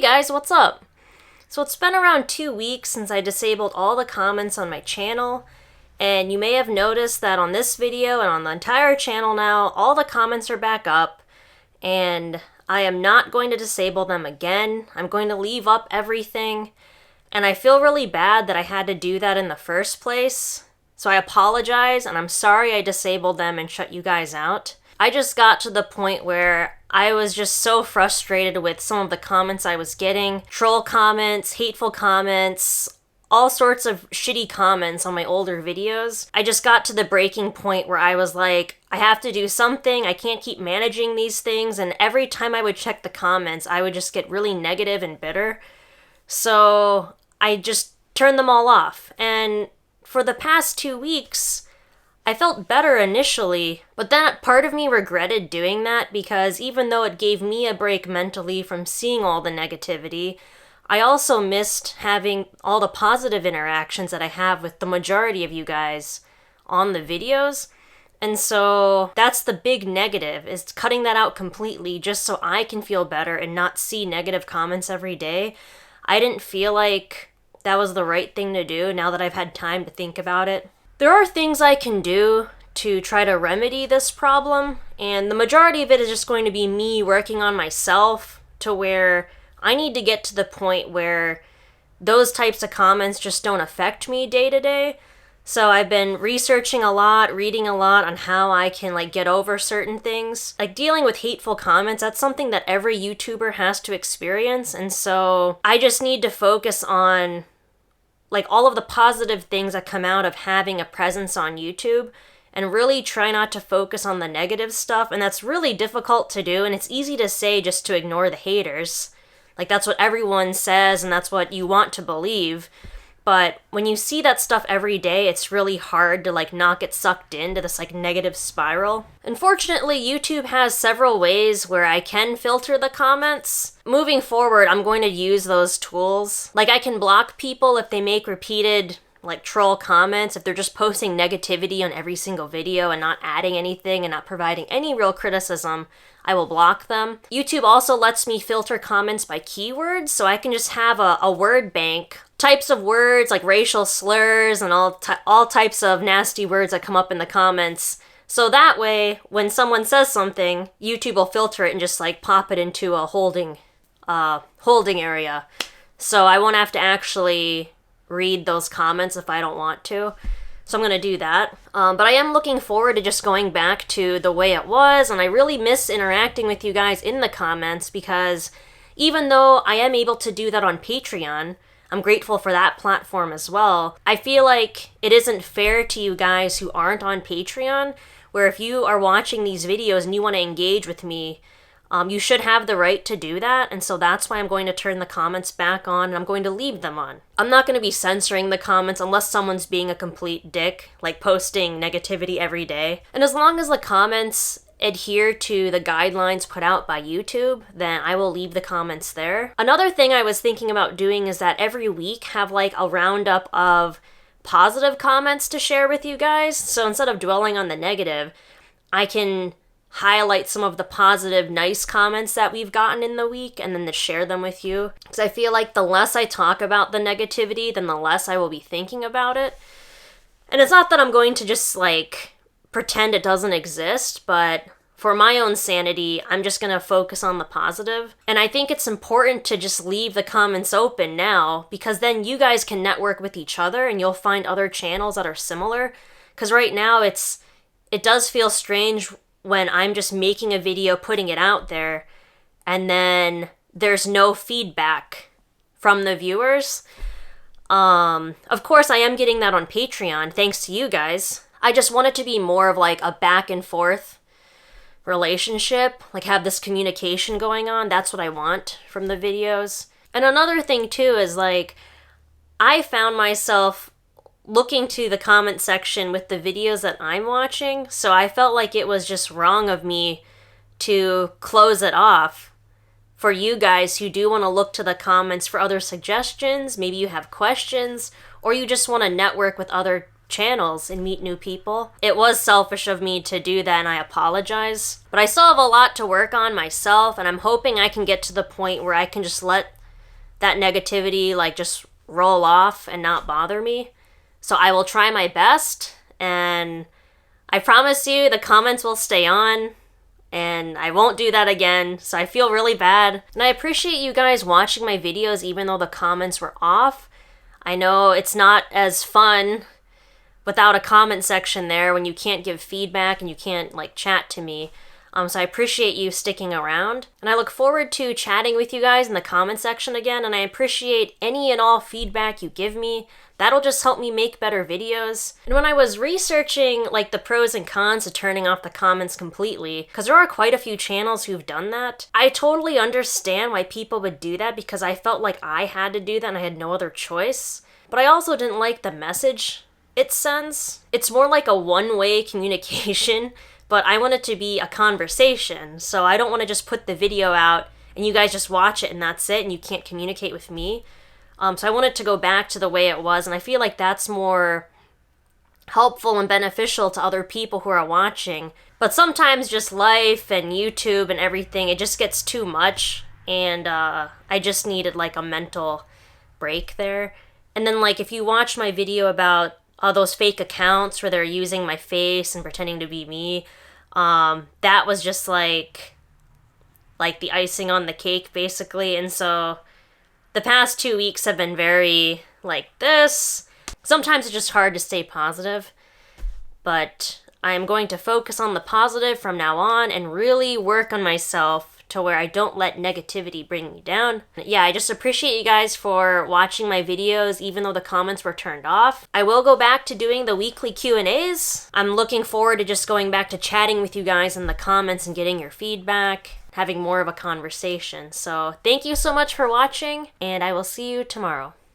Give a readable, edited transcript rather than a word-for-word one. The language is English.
guys, what's up? So it's been around 2 weeks since I disabled all the comments on my channel, and you may have noticed that on this video and on the entire channel now, all the comments are back up, and I am not going to disable them again. I'm going to leave up everything, and I feel really bad that I had to do that in the first place. So I apologize, and I'm sorry I disabled them and shut you guys out. I just got to the point where I was just so frustrated with some of the comments I was getting. Troll comments, hateful comments, all sorts of shitty comments on my older videos. I just got to the breaking point where I was like, I have to do something, I can't keep managing these things, and every time I would check the comments, I would just get really negative and bitter. So I just turned them all off, and for the past 2 weeks, I felt better initially, but then part of me regretted doing that because even though it gave me a break mentally from seeing all the negativity, I also missed having all the positive interactions that I have with the majority of you guys on the videos. And so that's the big negative, is cutting that out completely just so I can feel better and not see negative comments every day. I didn't feel like that was the right thing to do now that I've had time to think about it. There are things I can do to try to remedy this problem, and the majority of it is just going to be me working on myself to where I need to get to the point where those types of comments just don't affect me day to day. So I've been researching a lot, reading a lot on how I can get over certain things. Dealing with hateful comments, that's something that every YouTuber has to experience, and so I just need to focus on all of the positive things that come out of having a presence on YouTube and really try not to focus on the negative stuff. And that's really difficult to do, and it's easy to say just to ignore the haters. That's what everyone says and that's what you want to believe. But when you see that stuff every day, it's really hard to not get sucked into this negative spiral. Unfortunately, YouTube has several ways where I can filter the comments. Moving forward, I'm going to use those tools. I can block people if they make repeated troll comments, if they're just posting negativity on every single video and not adding anything and not providing any real criticism. I will block them. YouTube also lets me filter comments by keywords, so I can just have a word bank. Types of words like racial slurs and all types of nasty words that come up in the comments. So that way, when someone says something, YouTube will filter it and just pop it into a holding area. So I won't have to actually read those comments if I don't want to. So I'm going to do that. But I am looking forward to just going back to the way it was, and I really miss interacting with you guys in the comments because even though I am able to do that on Patreon, I'm grateful for that platform as well. I feel like it isn't fair to you guys who aren't on Patreon, where if you are watching these videos and you want to engage with me, you should have the right to do that, and so that's why I'm going to turn the comments back on, and I'm going to leave them on. I'm not going to be censoring the comments unless someone's being a complete dick, posting negativity every day. And as long as the comments adhere to the guidelines put out by YouTube, then I will leave the comments there. Another thing I was thinking about doing is that every week have a roundup of positive comments to share with you guys. So instead of dwelling on the negative, I can highlight some of the positive, nice comments that we've gotten in the week and then to share them with you. Because I feel like the less I talk about the negativity, then the less I will be thinking about it. And it's not that I'm going to just pretend it doesn't exist, but for my own sanity, I'm just going to focus on the positive. And I think it's important to just leave the comments open now, because then you guys can network with each other and you'll find other channels that are similar. Because right now it does feel strange when I'm just making a video, putting it out there, and then there's no feedback from the viewers. Of course, I am getting that on Patreon, thanks to you guys. I just want it to be more of a back and forth relationship, have this communication going on. That's what I want from the videos. And another thing too is I found myself looking to the comment section with the videos that I'm watching, so I felt like it was just wrong of me to close it off for you guys who do want to look to the comments for other suggestions. Maybe you have questions, or you just want to network with other channels and meet new people. It was selfish of me to do that, and I apologize. But I still have a lot to work on myself, and I'm hoping I can get to the point where I can just let that negativity like just roll off and not bother me. So I will try my best, and I promise you the comments will stay on, and I won't do that again. So I feel really bad. And I appreciate you guys watching my videos even though the comments were off. I know it's not as fun without a comment section there when you can't give feedback and you can't like chat to me. So I appreciate you sticking around, and I look forward to chatting with you guys in the comment section again, and I appreciate any and all feedback you give me. That'll just help me make better videos. And when I was researching like the pros and cons of turning off the comments completely, because there are quite a few channels who've done that, I totally understand why people would do that because I felt like I had to do that and I had no other choice. But I also didn't like the message it sends. It's more like a one-way communication, but I want it to be a conversation, so I don't want to just put the video out and you guys just watch it and that's it and you can't communicate with me. So I want it to go back to the way it was, and I feel like that's more helpful and beneficial to other people who are watching. But sometimes just life and YouTube and everything, it just gets too much, and I just needed like a mental break there. And then like if you watch my video about those fake accounts where they're using my face and pretending to be me, that was just like the icing on the cake basically. And so the past 2 weeks have been very like this. Sometimes it's just hard to stay positive, but I am going to focus on the positive from now on and really work on myself to where I don't let negativity bring me down. Yeah, I just appreciate you guys for watching my videos even though the comments were turned off. I will go back to doing the weekly Q&As. I'm looking forward to just going back to chatting with you guys in the comments and getting your feedback, having more of a conversation. So thank you so much for watching, and I will see you tomorrow.